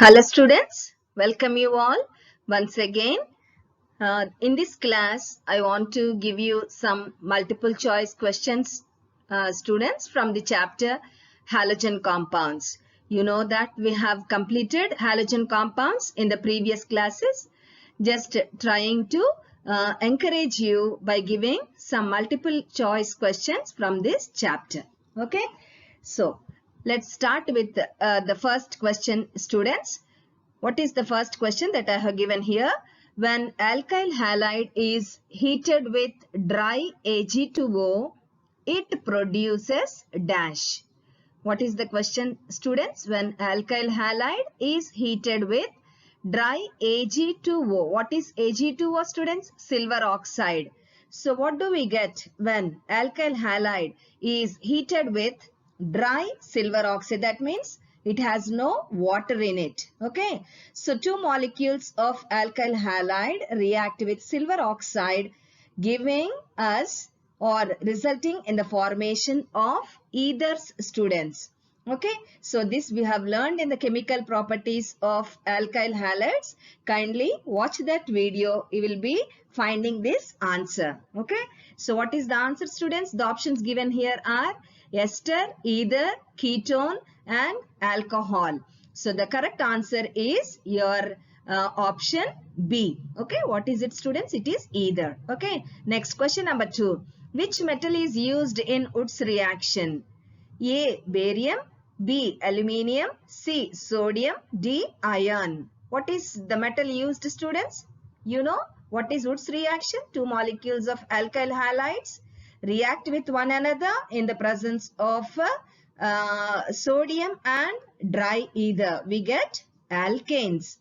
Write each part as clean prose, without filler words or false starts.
Hello students, welcome you all once again. In this class, I want to give you some multiple choice questions, students, from the chapter halogen compounds. You know that we have completed halogen compounds in the previous classes. Just trying to encourage you by giving some multiple choice questions from this chapter. Okay, so let's start with the first question, students. What is the first question that I have given here? When alkyl halide is heated with dry Ag2O, it produces dash. What is the question, students? When alkyl halide is heated with dry Ag2O. What is Ag2O, students? Silver oxide. So what do we get when alkyl halide is heated with dry silver oxide? That means it has no water in it. Okay. So two molecules of alkyl halide react with silver oxide, giving us or resulting in the formation of ethers, students. Okay, so this we have learned in the chemical properties of alkyl halides. Kindly watch that video. You will be finding this answer. Okay, so what is the answer, students? The options given here are ester, ether, ketone and alcohol. So the correct answer is your option B. Okay, what is it, students? It is either. Okay, next question number 2. Which metal is used in Wood's reaction? A. Barium, B. Aluminium, C. Sodium, D. Iron. What is the metal used, students? You know what is Wood's reaction? Two molecules of alkyl halides react with one another in the presence of sodium and dry ether. We get alkanes.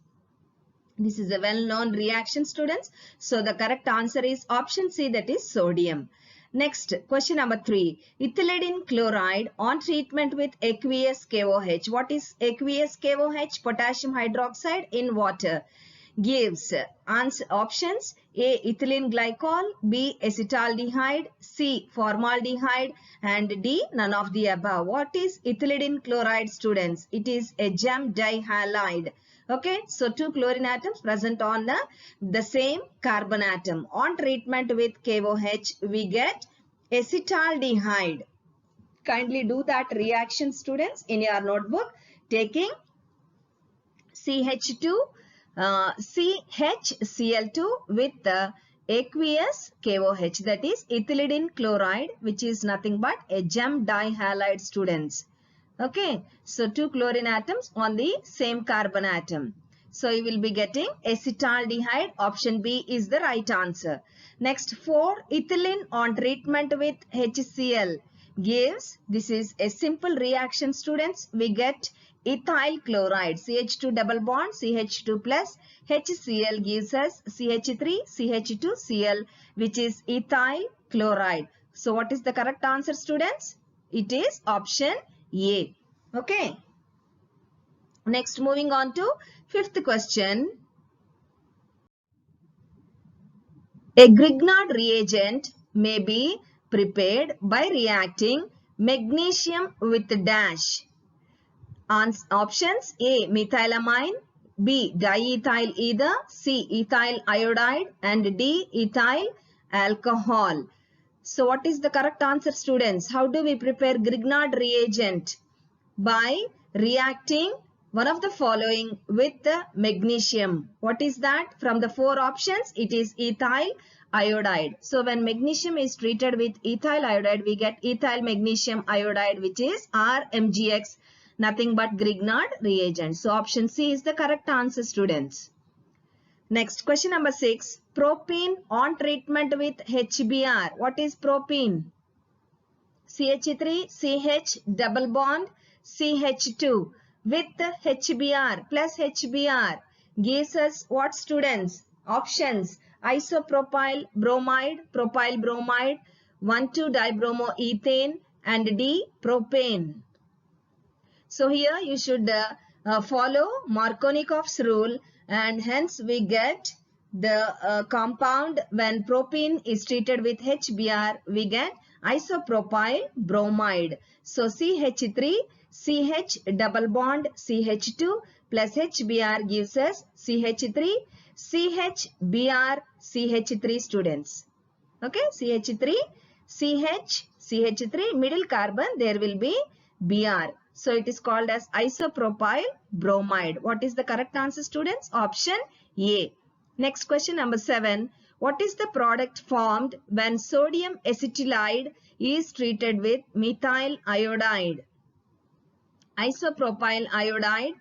This is a well-known reaction, students. So the correct answer is option C, that is sodium. Next, question number 3. Ethylene chloride on treatment with aqueous KOH. What is aqueous KOH? Potassium hydroxide in water. Gives answer options: A. Ethylene glycol, B. Acetaldehyde, C. Formaldehyde and D. None of the above. What is ethylene chloride, students? It is a gem dihalide. Okay, so two chlorine atoms present on the same carbon atom. On treatment with KOH, we get acetaldehyde. Kindly do that reaction, students, in your notebook, taking CH2, CHCl2 with the aqueous KOH, that is ethylene chloride, which is nothing but a gem dihalide, students. Okay, so two chlorine atoms on the same carbon atom. So you will be getting acetaldehyde. Option B is the right answer. Next, 4. Ethylene on treatment with HCl gives, this is a simple reaction, students. We get ethyl chloride, CH2 double bond, CH2 plus HCl gives us CH3, CH2Cl, which is ethyl chloride. So what is the correct answer, students? It is option A. Okay. Next, moving on to 5th question. A Grignard reagent may be prepared by reacting magnesium with dash. Options: A. Methylamine, B. Diethyl ether, C. Ethyl iodide and D. Ethyl alcohol. So what is the correct answer, students? How do we prepare Grignard reagent? By reacting one of the following with the magnesium. What is that? From the 4 options, it is ethyl iodide. So when magnesium is treated with ethyl iodide, we get ethyl magnesium iodide, which is RMgX, nothing but Grignard reagent. So option C is the correct answer, students. Next, question number 6. Propene on treatment with HBr. What is propene? CH3, CH double bond, CH2 with HBr plus HBr gives us what, students? Options: isopropyl bromide, propyl bromide, 1,2-dibromoethane and D. propane. So here you should follow Markovnikov's rule, and hence we get the compound when propene is treated with HBr, we get isopropyl bromide. So CH3 CH double bond CH2 plus HBr gives us CH3, CHBr, CH3 students. Okay, CH3, CH3, middle carbon, there will be Br. So it is called as isopropyl bromide. What is the correct answer, students? Option A. Next question number 7. What is the product formed when sodium acetylide is treated with methyl iodide? Isopropyl iodide,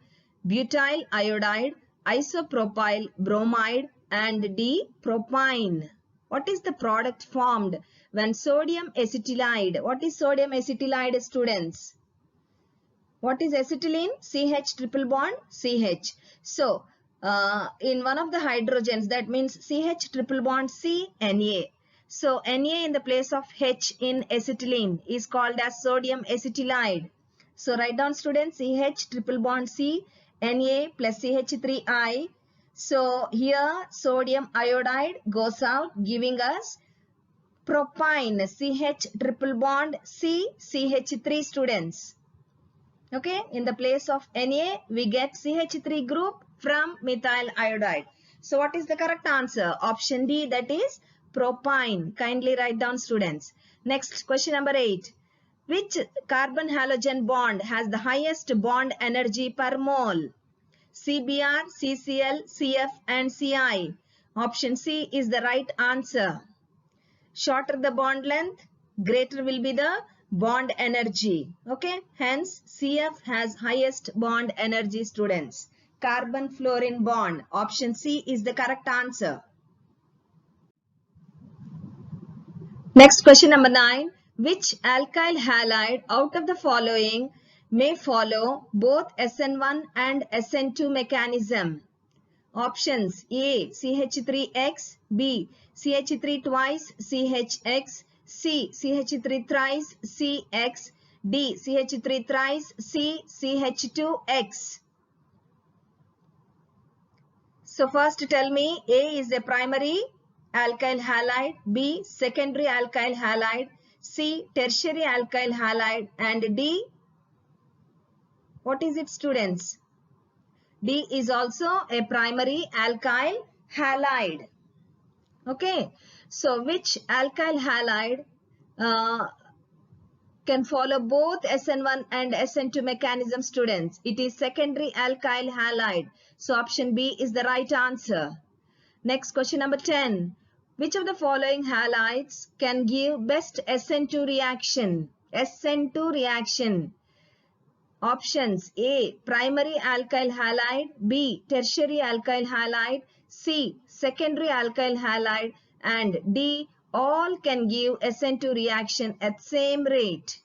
butyl iodide, isopropyl bromide, and D. propyne. What is the product formed when sodium acetylide? What is sodium acetylide, students? What is acetylene? CH triple bond CH. So, in one of the hydrogens, that means CH triple bond C, Na. So, Na in the place of H in acetylene is called as sodium acetylide. So, write down, students, CH triple bond C, Na plus CH3I. So, here sodium iodide goes out, giving us propyne, CH triple bond C, CH3, students. Okay, in the place of Na, we get CH3 group from methyl iodide. So, what is the correct answer? Option D, that is propyne. Kindly write down, students. Next, question number 8. Which carbon halogen bond has the highest bond energy per mole? CBr, CCl, CF and Ci. Option C is the right answer. Shorter the bond length, greater will be the bond energy. Okay, hence CF has highest bond energy, students. Carbon fluorine bond. Option C is the correct answer. Next, question number 9. Which alkyl halide out of the following may follow both SN1 and SN2 mechanism? Options A. CH3X, B. CH3 twice CHX, C. CH3 thrice CX, D. CH3 thrice C. CH2X. So first tell me, A is a primary alkyl halide, B secondary alkyl halide, C tertiary alkyl halide, and D, what is it, students? D is also a primary alkyl halide. Okay, so which alkyl halide can follow both SN1 and SN2 mechanism, students? It is secondary alkyl halide. So option B is the right answer. Next, question number 10. Which of the following halides can give best SN2 reaction? SN2 reaction. Options A. Primary alkyl halide, B. Tertiary alkyl halide, C. Secondary alkyl halide, and D. All can give SN2 reaction at same rate.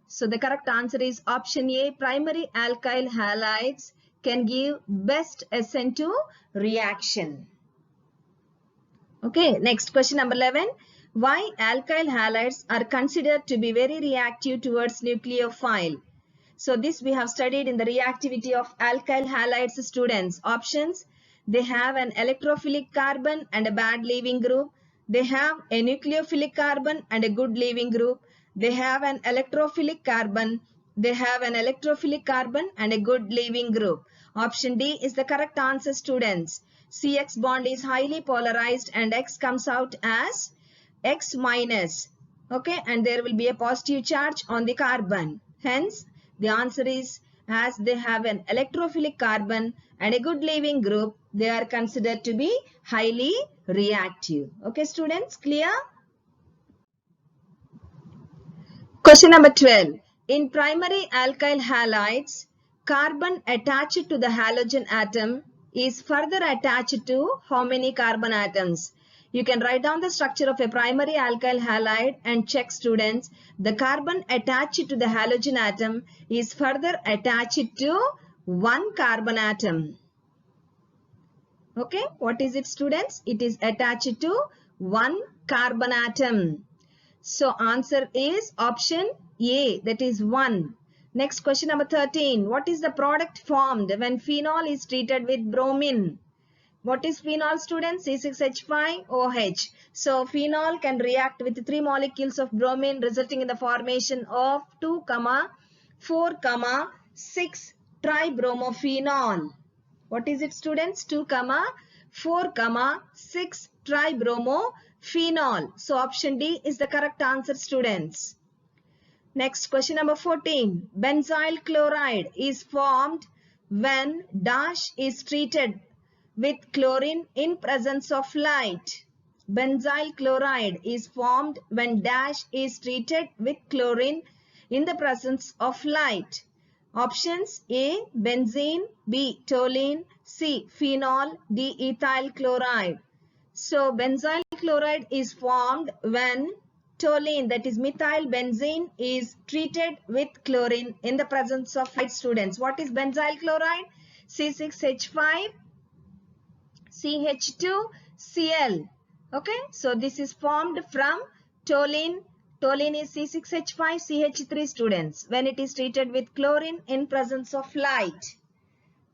So the correct answer is option A. Primary alkyl halides can give best SN2 reaction. Okay, next, question number 11. Why alkyl halides are considered to be very reactive towards nucleophile? So this we have studied in the reactivity of alkyl halides, students. Options: they have an electrophilic carbon and a bad leaving group. They have a nucleophilic carbon and a good leaving group. They have an electrophilic carbon. They have an electrophilic carbon and a good leaving group. Option D is the correct answer, students. CX bond is highly polarized and X comes out as X minus. Okay, and there will be a positive charge on the carbon. Hence, the answer is, as they have an electrophilic carbon and a good leaving group, they are considered to be highly reactive. Okay, students, clear? Question number 12. In primary alkyl halides, carbon attached to the halogen atom is further attached to how many carbon atoms? You can write down the structure of a primary alkyl halide and check, students. The carbon attached to the halogen atom is further attached to one carbon atom. Okay, what is it, students? It is attached to one carbon atom. So answer is option A, that is 1. Next, question number 13. What is the product formed when phenol is treated with bromine? What is phenol, students? C6H5OH. So phenol can react with 3 molecules of bromine, resulting in the formation of 2, 4, 6 tribromophenol. What is it, students? 2, 4, 6 tribromophenol. So option D is the correct answer, students. Next, question number 14. Benzyl chloride is formed when dash is treated with chlorine in presence of light. Benzyl chloride is formed when dash is treated with chlorine in the presence of light. Options: A, benzene, B, toluene, C, phenol, D, ethyl chloride. So benzyl chloride is formed when toluene, that is methyl benzene, is treated with chlorine in the presence of light, students. What is benzyl chloride? C6H5 CH2Cl. Okay, so this is formed from toluene. Toluene is C6H5 CH3, students, when it is treated with chlorine in presence of light.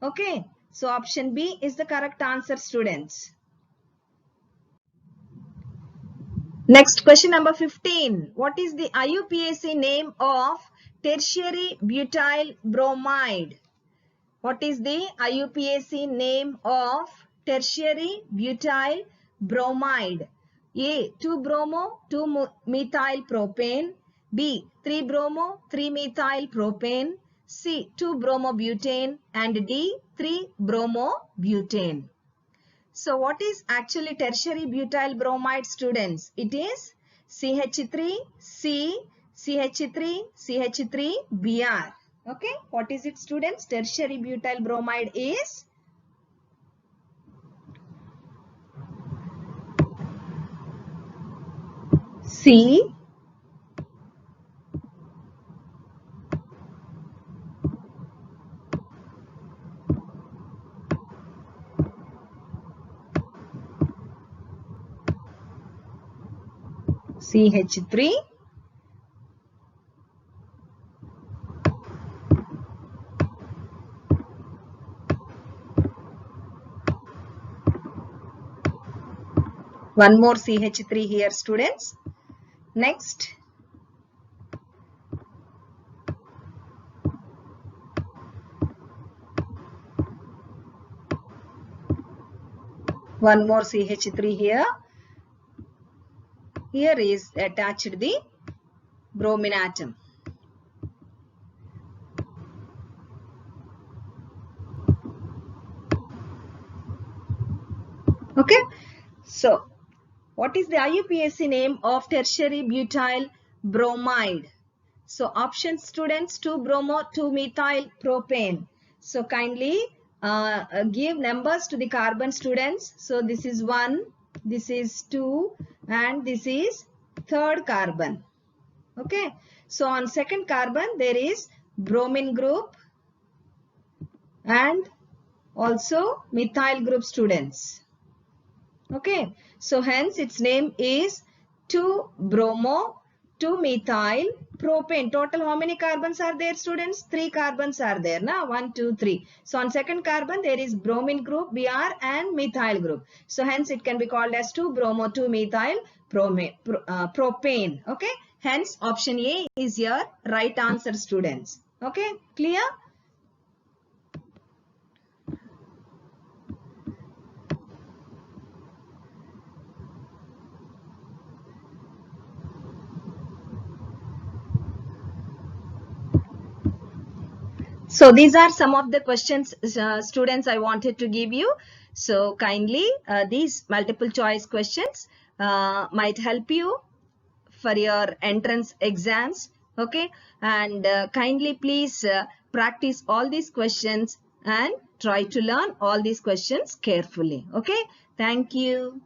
Okay, so option B is the correct answer, students. Next, question number 15. What is the IUPAC name of tertiary butyl bromide? What is the IUPAC name of tertiary butyl bromide? A, 2-bromo, 2-methyl propane. B, 3-bromo, 3-methyl propane. C, 2-bromobutane. And D, 3-bromobutane. So what is actually tertiary butyl bromide, students? It is CH3C, CH3, CH3Br. Okay, what is it, students? Tertiary butyl bromide is C, CH3, one more CH3 here, students. Next, one more CH3 here. Here is attached the bromine atom. Okay, so what is the IUPAC name of tertiary butyl bromide? So options, students: 2-bromo, 2-methyl propane. So kindly give numbers to the carbon, students. So this is 1, this is 2, and this is 3rd carbon. Okay, so on 2nd carbon there is bromine group and also methyl group, students. Okay, so hence its name is 2-bromo, 2-methyl propane. Total how many carbons are there, students? 3 carbons are there. Now 1, 2, 3. So on 2nd carbon there is bromine group Br and methyl group. So hence it can be called as 2-bromo, 2-methyl propane. Okay, hence option A is your right answer, students. Okay, clear? So these are some of the questions, students, I wanted to give you. So kindly these multiple choice questions might help you for your entrance exams. Okay, and kindly please practice all these questions and try to learn all these questions carefully. Okay, thank you.